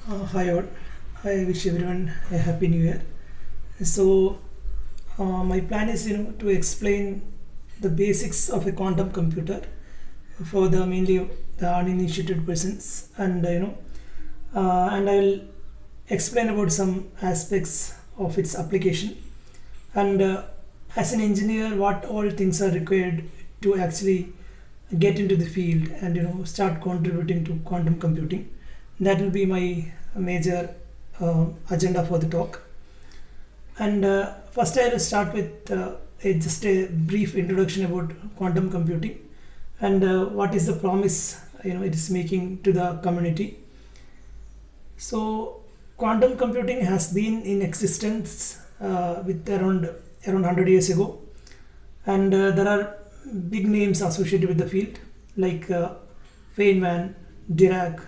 Hi all, I wish everyone a happy new year. My plan is to explain the basics of a quantum computer for the mainly the uninitiated persons, and I will explain about some aspects of its application, and as an engineer what all things are required to actually get into the field and start contributing to quantum computing. That will be my major agenda for the talk. And first I will start with just a brief introduction about quantum computing and what is the promise it is making to the community. So quantum computing has been in existence with around 100 years ago, and there are big names associated with the field like Feynman, Dirac,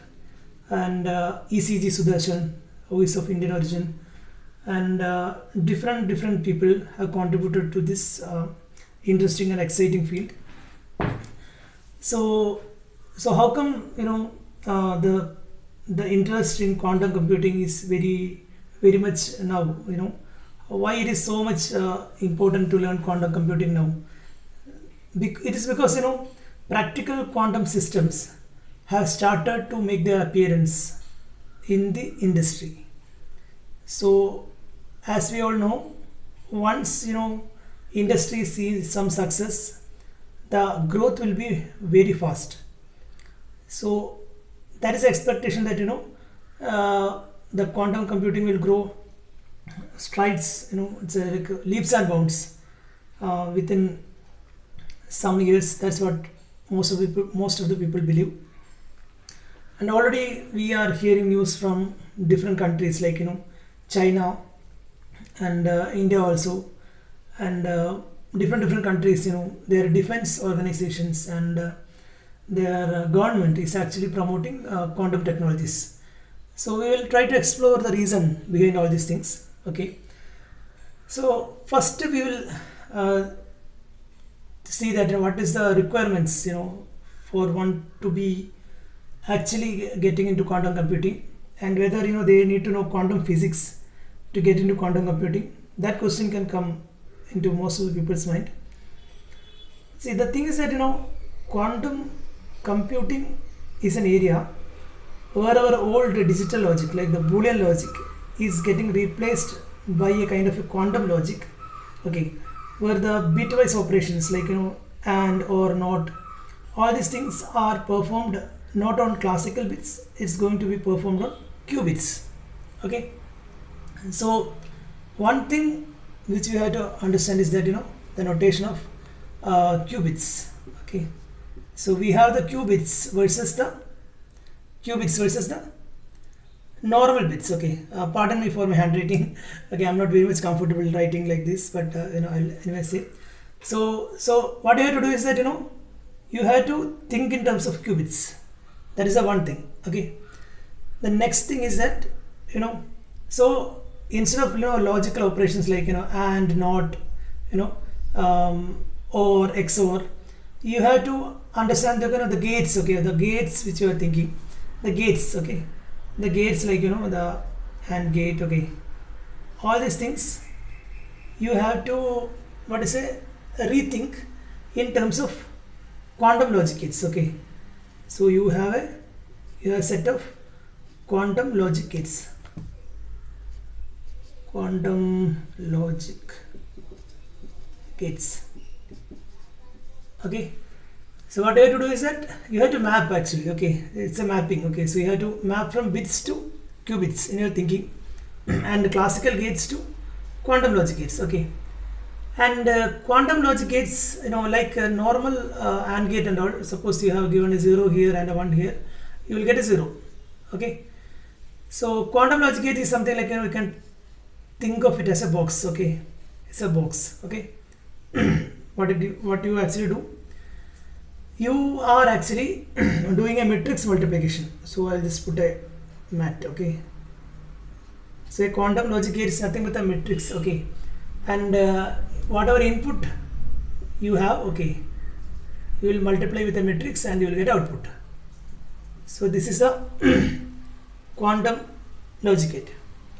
and ECG Sudarshan, who is of Indian origin, and different people have contributed to this interesting and exciting field. So, so how come the interest in quantum computing is very much now? Why it is so much important to learn quantum computing now? It is because practical quantum systems have started to make their appearance in the industry. So as we all know, once industry sees some success, the growth will be very fast. So that is the expectation that the quantum computing will grow strides, it's like leaps and bounds within some years. That's what most of the people believe. And already we are hearing news from different countries like China and India also, and different countries, their defense organizations and their government is actually promoting quantum technologies. So we will try to explore the reason behind all these things. Okay, so first we will see that what is the requirements for one to be actually getting into quantum computing, and whether they need to know quantum physics to get into quantum computing. That question can come into most of the people's mind. See, the thing is that quantum computing is an area where our old digital logic like the Boolean logic is getting replaced by a kind of a quantum logic. Okay, where the bitwise operations like and or not, all these things are performed not on classical bits, it's going to be performed on qubits. Okay, so one thing which we have to understand is that the notation of qubits. Okay, so we have the qubits versus the normal bits. Okay, pardon me for my handwriting. Okay, I'm not very much comfortable writing like this, but I'll anyway say. So what you have to do is that you have to think in terms of qubits. That is the one thing. Okay, the next thing is that so instead of logical operations like and not or XOR, you have to understand the gates. Okay, the gates which you are thinking, the gates. Okay, the gates like the AND gate. Okay, all these things you have to rethink in terms of quantum logic gates. Okay, so you have a set of quantum logic gates. Quantum logic gates. Okay, so what you have to do is that you have to map actually. Okay, it's a mapping. Okay, so you have to map from bits to qubits in your thinking, and classical gates to quantum logic gates. Okay, and quantum logic gates, like a normal AND gate and all. Suppose you have given a 0 here and a 1 here, you will get a 0. Okay, so quantum logic gate is something like you can think of it as a box. Okay, it's a box. Okay, what you actually do, you are actually doing a matrix multiplication. So I'll just put a mat. Okay, so a quantum logic gate is nothing but a matrix. Okay, and whatever input you have, okay, you will multiply with a matrix and you will get output. So this is a quantum logic gate.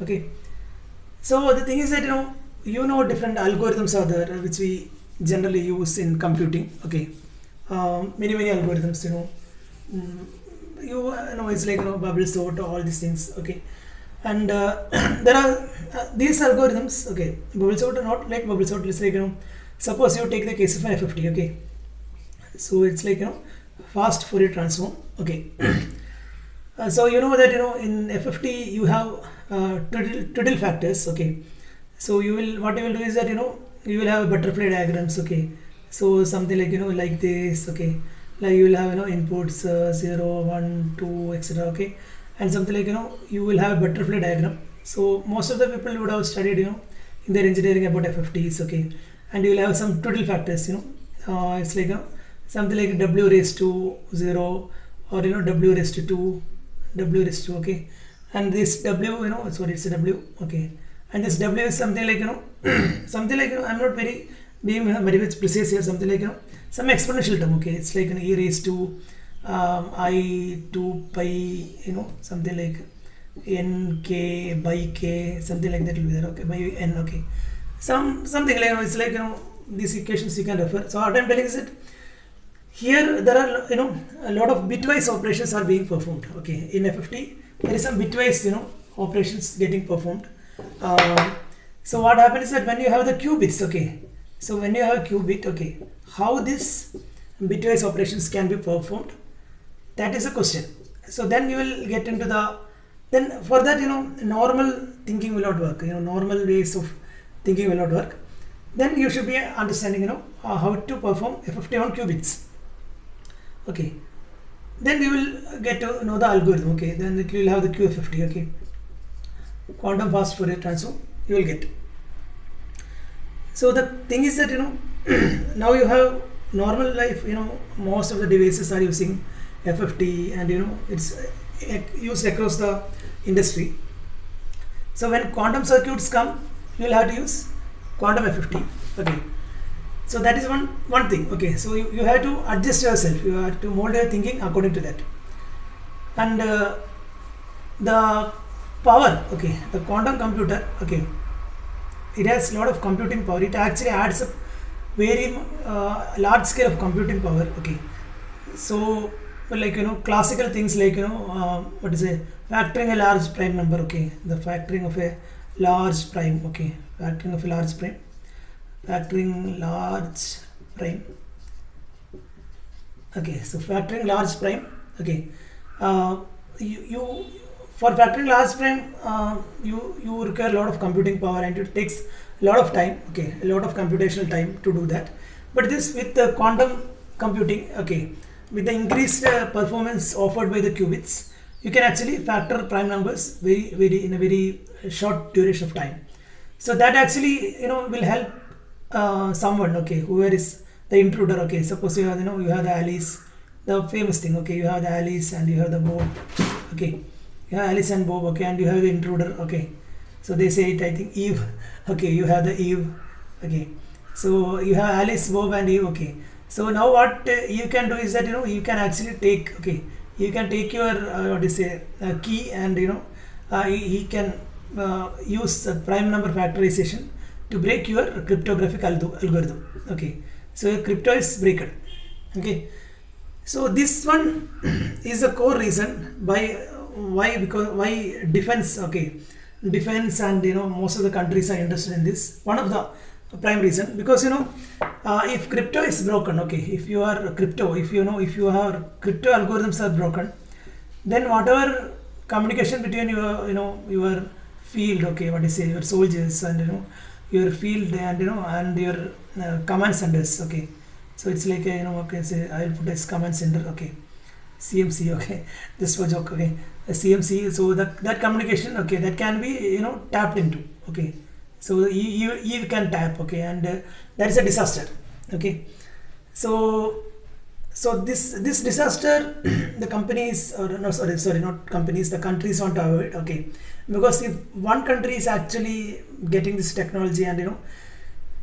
Okay, so the thing is that different algorithms are there which we generally use in computing. Okay, many algorithms. Mm, it's like bubble sort, all these things. Okay, and there are these algorithms. Okay, bubble sort are not like bubble sort. It's like suppose you take the case of an FFT. Okay, so it's like fast Fourier transform. Okay. So that in FFT you have twiddle factors. Okay, so what you will do is that you will have butterfly diagrams. Okay, so something like like this. Okay, like you will have inputs 0 1 2 etc. Okay, and something like you will have a butterfly diagram. So most of the people would have studied in their engineering about FFTs. Okay, and you will have some twiddle factors. It's like something like w raised to 0 or w raised to 2, w raised to, okay, and this w sorry, it's a w. Okay, and this w is something like something like I'm not being very much precise here, something like some exponential term. Okay, it's like e raised to I 2 pi, something like n k by k, something like that will be there. Okay, by n. Okay, something like it's like these equations you can refer. So what I'm telling is that here there are a lot of bitwise operations are being performed. Okay, in FFT there is some bitwise operations getting performed. So what happens is that when you have the qubits, okay, so when you have a qubit, okay, how this bitwise operations can be performed, that is a question. So then you will get into then for that normal thinking will not work. Normal ways of thinking will not work. Then you should be understanding how to perform FFT on qubits. Okay, then you will get to know the algorithm. Okay, then you will have the QFFT. Okay, quantum fast Fourier transform you will get. So the thing is that now you have normal life. Most of the devices are using FFT, and it's used across the industry. So when quantum circuits come, you will have to use quantum FFT. Okay, so that is one thing. Okay, so you have to adjust yourself, you have to mold your thinking according to that. And the power, okay, the quantum computer, okay, it has a lot of computing power. It actually adds a very large scale of computing power. Okay, so like classical things like what is it, factoring a large prime number. Okay, the factoring of a large prime. Okay, factoring of a large prime, factoring large prime. Okay, so factoring large prime. Okay, you for factoring large prime you require a lot of computing power, and it takes a lot of time. Okay, a lot of computational time to do that. But this with the quantum computing, okay, with the increased performance offered by the qubits, you can actually factor prime numbers very in a very short duration of time. So that actually will help someone, okay, whoever is the intruder. Okay, suppose you have you have the Alice, the famous thing. Okay, you have the Alice and you have the Bob. Okay, you have Alice and Bob. Okay, and you have the intruder. Okay, so they say it, I think, Eve. Okay, you have the Eve. Okay, so you have Alice, Bob and Eve. Okay, so now what you can do is that you can actually take, okay, you can take your what is say key, and he can use prime number factorization to break your cryptographic algorithm. Okay, so crypto is breaker. Okay, so this one is the core reason why defense, okay, defense and most of the countries are interested in this. One of the prime reason, because if crypto is broken, okay, if you are crypto, if your crypto algorithms are broken, then whatever communication between your field, okay, what is say, your soldiers and your field and your command centers. Okay, so it's like okay, say I will put as command center. Okay, CMC. Okay, this was joke. Okay, a CMC. So that communication, okay, that can be tapped into. Okay, so you can tap. Okay, and that is a disaster. Okay, so this disaster the companies, or no, sorry, not companies, the countries want to avoid. Okay, because if one country is actually getting this technology and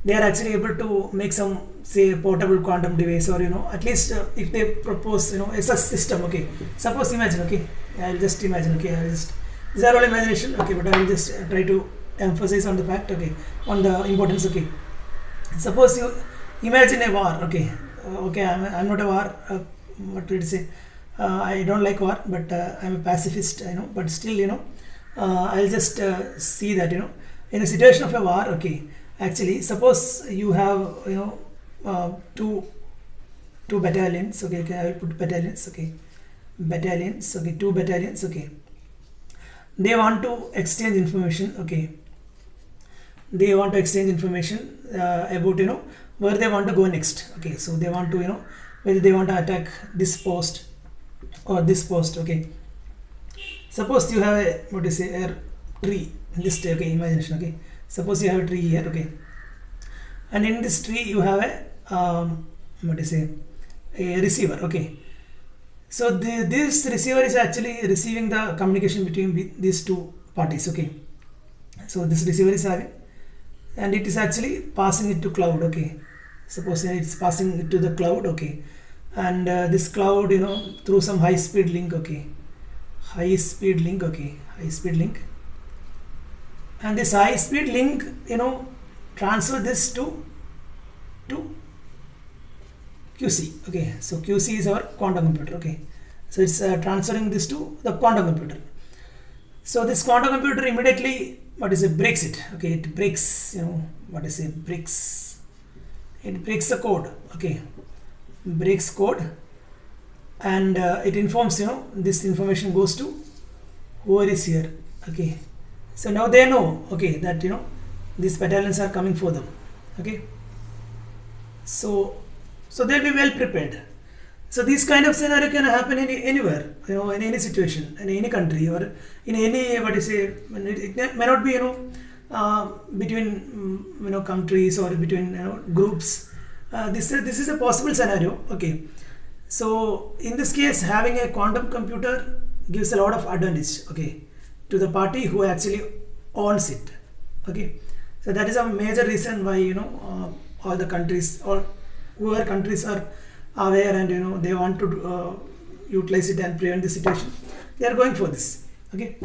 they are actually able to make some, say, portable quantum device, or at least if they propose it's a system. Okay, suppose imagine, okay, I'll just imagine, okay, I'll just These are all imagination, okay, but I will just try to emphasize on the fact, okay, on the importance, okay. Suppose you imagine a war, okay, okay, I'm not a war, what did you say? I don't like war, but I'm a pacifist, but still, I'll just see that, in a situation of a war, okay, actually, suppose you have, two battalions, okay, I will put battalions, okay, two battalions, okay. They want to exchange information, okay. They want to exchange information about, where they want to go next, okay. So they want to, whether they want to attack this post or this post, okay. Suppose you have a tree, just okay, imagination, okay. Suppose you have a tree here, okay, and in this tree you have a receiver, okay. So this receiver is actually receiving the communication between these two parties, okay. So this receiver is having, and it is actually passing it to cloud, okay. Suppose it's passing it to the cloud, okay, and this cloud, through some high speed link, okay, and this high speed link, transfer this to QC, okay. So QC is our quantum computer, okay. So it's transferring this to the quantum computer. So this quantum computer immediately breaks it, okay. It breaks, it breaks the code, okay, breaks code, and it informs, this information goes to whoever is here, okay. So now they know, okay, that these battalions are coming for them, okay. So they'll be well prepared. So this kind of scenario can happen anywhere, in any situation, in any country, or in any, it may not be, between, countries, or between, groups. This is a possible scenario, okay. So in this case, having a quantum computer gives a lot of advantage, okay, to the party who actually owns it, okay. So that is a major reason why, all the countries, or whoever countries are aware, and they want to utilize it and prevent the situation, they are going for this, okay.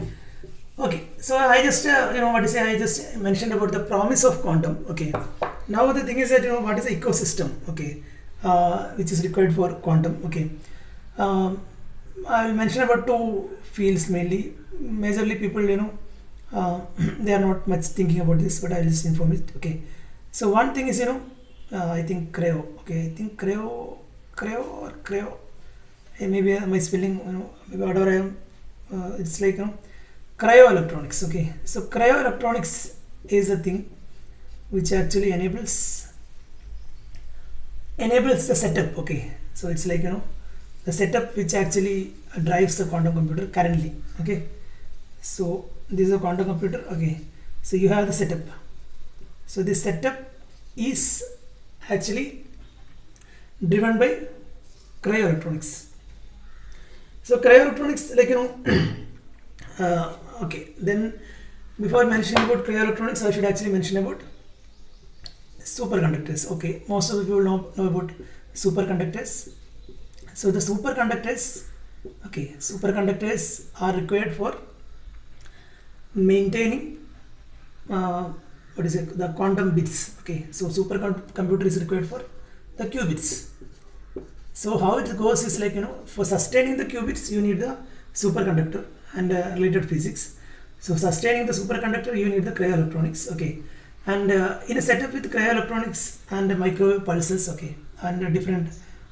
So I just I just mentioned about the promise of quantum, okay. Now the thing is that, what is the ecosystem, okay, which is required for quantum, okay. I will mention about two fields mainly. Majorly people, they are not much thinking about this, but I will just inform it, okay. So one thing is, I think Creo, okay, I think Creo, maybe my spelling, maybe whatever I am, it's like, cryo-electronics, okay. So cryo-electronics is a thing which actually enables the setup, okay. So it's like, the setup which actually drives the quantum computer currently, okay. So this is a quantum computer, okay. So you have the setup. So this setup is actually driven by cryo-electronics. So cryo-electronics, like, okay, then before mentioning about cryo-electronics, I should actually mention about superconductors, okay. Most of the people know about superconductors. So the superconductors, okay, superconductors are required for maintaining the quantum bits, okay. So supercomputer is required for the qubits. So how it goes is like, for sustaining the qubits you need the superconductor and related physics. So sustaining the superconductor you need the cryo-electronics, okay. And in a setup with cryo-electronics and microwave pulses, okay, and different,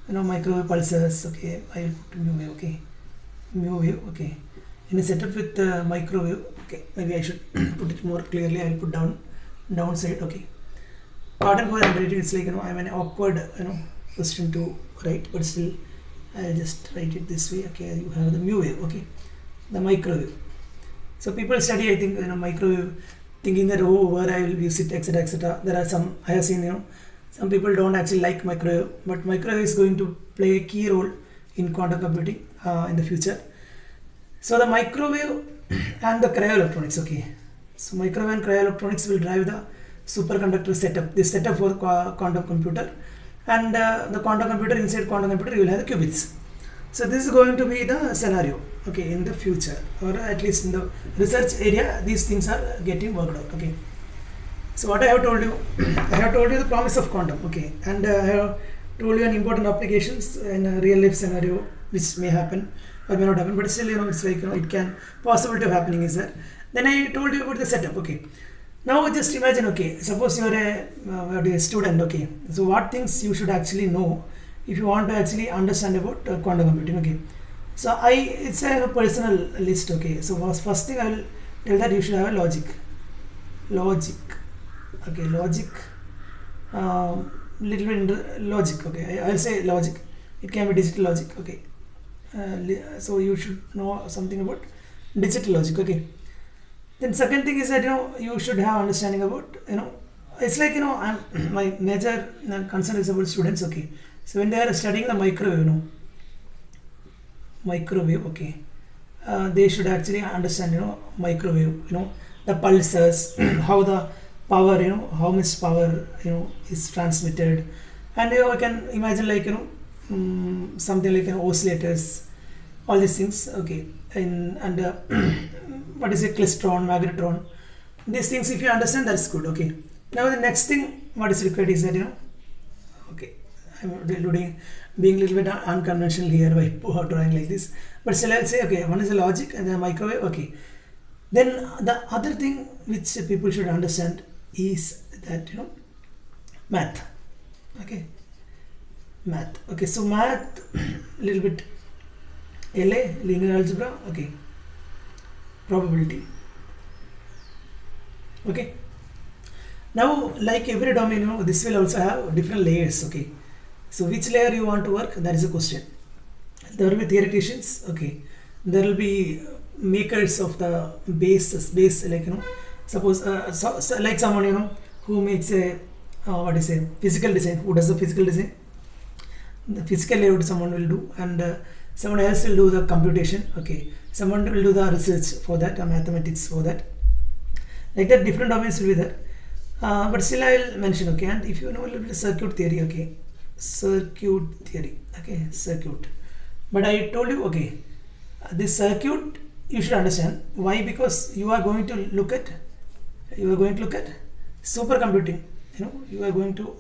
microwave pulses, okay, I will put mu wave, okay, okay. In a setup with microwave, okay, maybe I should put it more clearly. I will put downside, okay. Pardon for handwriting, it's like, I'm in an awkward, position to write, but still I'll just write it this way, okay. You have the mu wave, okay, the microwave. So people study, I think, microwave, thinking that, oh, where I will use it, etc., etc. There are some, I have seen, some people don't actually like microwave, but microwave is going to play a key role in quantum computing in the future. So the microwave and the cryo-electronics, okay. So microwave and cryo-electronics will drive the superconductor setup, this setup for the quantum computer, and the quantum computer, inside quantum computer you will have the qubits. So this is going to be the scenario. okay, in the future, or at least in the research area, these things are getting worked out. Okay, so what I have told you, I have told you the promise of quantum. Okay, and I have told you an important applications in a real life scenario which may happen or may not happen, but still, it's like, it can possibility of happening is there. Then I told you about the setup. Okay, now just imagine, okay, suppose you are a student. Okay, so what things you should actually know if you want to actually understand about quantum computing. Okay, so it's a personal list. Okay, so first thing I will tell that you should have a logic. Okay, logic, little bit into logic. Okay, I'll say logic. It can be digital logic. Okay, so you should know something about digital logic. Okay, then second thing is that you should have understanding about it's like my major concern is about students. Okay, so when they are studying the microwave. Okay, they should actually understand microwave, the pulses, how the power, how much power is transmitted, and you can imagine like something like oscillators, all these things. Okay, and what is a klystron, magnetron, these things if you understand, that's good. Okay, now the next thing what is required is that okay, I'm being a little bit unconventional here by drawing like this, but still I'll say, okay, one is the logic and then microwave. Okay, then the other thing which people should understand is that math. Okay, math. Okay, so math, little bit LA, linear algebra. Okay, probability. Okay, now like every domain, this will also have different layers. Okay, so which layer you want to work, that is a question. There will be theoreticians. Okay, there will be makers of the base like suppose like someone who makes a what is a physical design, who does the physical design, the physical layout someone will do, and someone else will do the computation. Okay, someone will do the research for that, mathematics for that, like that different domains will be there. But still I will mention. Okay, and if you know a little bit of circuit theory. Okay, circuit theory. Okay, circuit, but I told you, okay, this circuit you should understand. Why? Because you are going to look at supercomputing. You are going to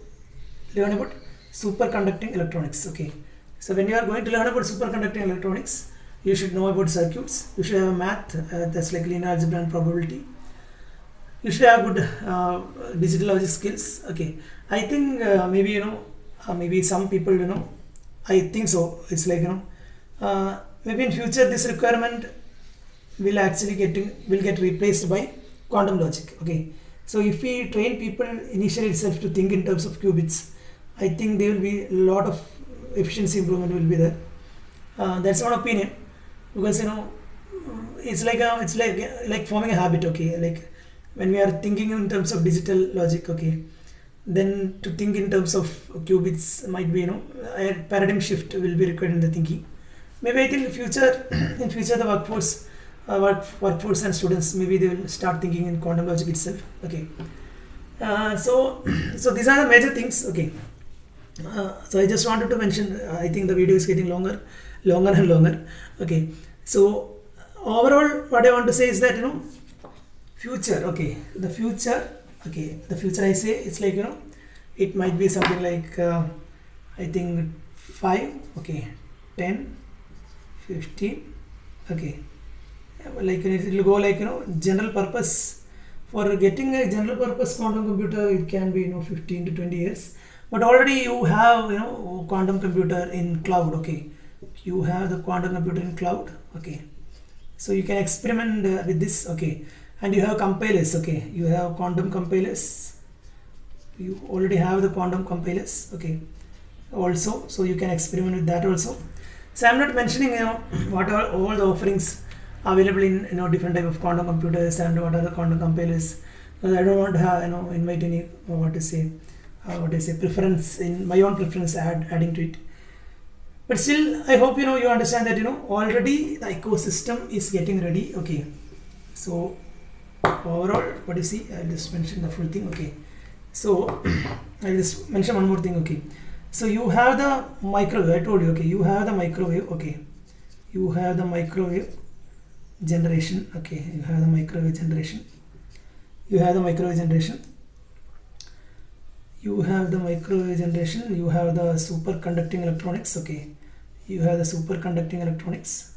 learn about superconducting electronics. Okay, so when you are going to learn about superconducting electronics, you should know about circuits. You should have math, that's like linear algebra and probability. You should have good digital logic skills. Okay, I think maybe maybe some people I think so. It's like maybe in future this requirement will actually get replaced by quantum logic. Okay, so if we train people initially itself to think in terms of qubits, I think there will be a lot of efficiency improvement will be there. That's one opinion, because it's like forming a habit. Okay, like when we are thinking in terms of digital logic. Okay, then to think in terms of qubits might be a paradigm shift will be required in the thinking. Maybe I think in future the workforce and students, maybe they will start thinking in quantum logic itself. Okay, so these are the major things. Okay, so I just wanted to mention. I think the video is getting longer and longer. Okay, so overall what I want to say is that future. Okay, the future. Okay, the future I say it's like it might be something like I think 5. Okay, 10, 15. Okay, like it will go like general purpose. For getting a general purpose quantum computer, it can be 15 to 20 years. But already you have quantum computer in cloud. Okay, you have the quantum computer in cloud. Okay, so you can experiment with this. Okay, and you have compilers. Okay, you have quantum compilers. You already have the quantum compilers. Okay, also, so you can experiment with that also. So I'm not mentioning what are all the offerings available in different type of quantum computers and what are the quantum compilers, because I don't want to have invite any what to say preference in my own preference adding to it. But still I hope you understand that already the ecosystem is getting ready. Okay, so overall what you see, I'll just mention the full thing. Okay, so I'll just mention one more thing. Okay, so you have the microwave. I told you. Okay, you have the microwave. Okay, you have the microwave generation. Okay, you have the microwave generation. You have the microwave generation. You have the microwave generation. You have the superconducting electronics. Okay, you have the superconducting electronics.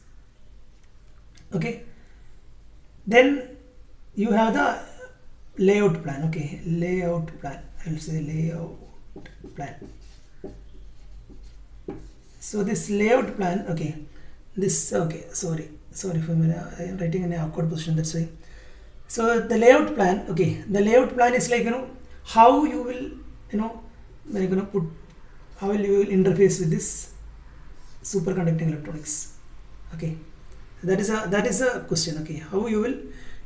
Okay, then you have the layout plan. Okay, layout plan. I'll say layout plan. So this layout plan, okay, this, okay, sorry for a minute, I am writing in an awkward position, that's why. So the layout plan, okay, the layout plan is like, how you will, like, put, how will you interface with this superconducting electronics. Okay, that is a question. Okay, how you will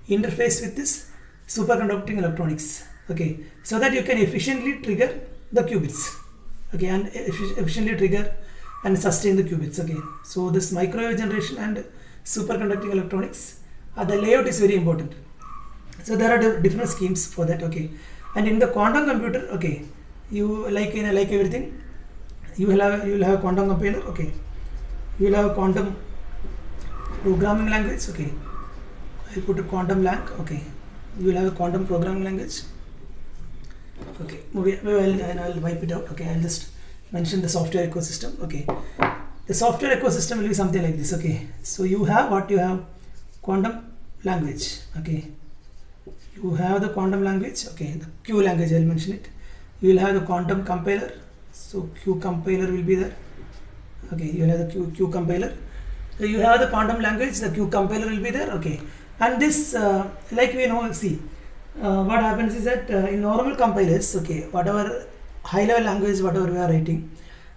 interface with this superconducting electronics. Okay, so that you can efficiently trigger the qubits. Okay, and efficiently trigger and sustain the qubits. Okay, so this microwave generation and superconducting electronics, the layout is very important. So there are different schemes for that. Okay, and in the quantum computer, okay, you like everything, you will have a quantum compiler. Okay, you will have a quantum programming language. Okay, I put a quantum lang. Okay, you will have a quantum programming language. Okay, I'll wipe it out. Okay, I'll just mention the software ecosystem. Okay, the software ecosystem will be something like this. Okay, so you have quantum language. Okay, you have the quantum language. Okay, the Q language, I'll mention it. You will have the quantum compiler. So Q compiler will be there. Okay, you will have the Q compiler. So you have the quantum language, the Q compiler will be there. Okay, and this, like we know, see, what happens is that in normal compilers, okay, whatever high level language, whatever we are writing,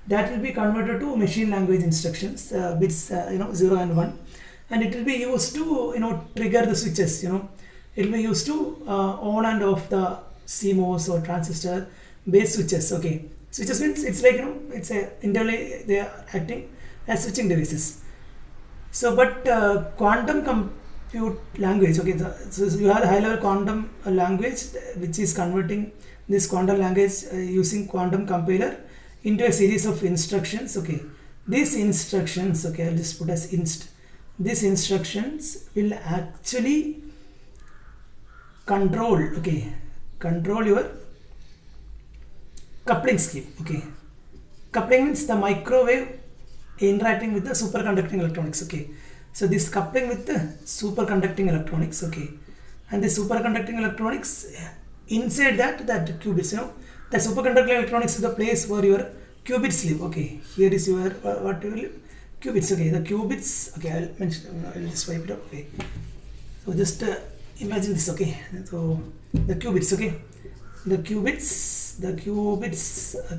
that will be converted to machine language instructions, bits 0 and 1, and it will be used to trigger the switches. It will be used to on and off the CMOS or transistor based switches. Okay, switches means it's like it's internally they are acting as switching devices. So but quantum compute language, okay, so you have a high level quantum language which is converting this quantum language using quantum compiler into a series of instructions. Okay, these instructions, okay, I'll just put as inst. These instructions will actually control your coupling scheme. Okay, coupling means the microwave interacting with the superconducting electronics. Okay, so this coupling with the superconducting electronics. Okay, and the superconducting electronics, inside that qubits, the superconducting electronics is the place where your qubits live. Okay, here is your what you live, qubits. Okay, the qubits, okay, I'll mention, I'll just wipe it up. Okay, so just imagine this. Okay, so the qubits, okay, the qubits